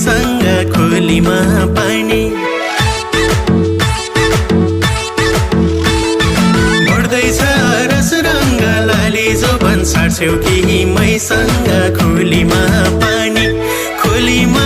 मैसँग खोलीमा पानी बढ्दैछ रस रङ्ग लाली जोबन साट्छौ कि मैसँग खोलीमा पानी खोलीमा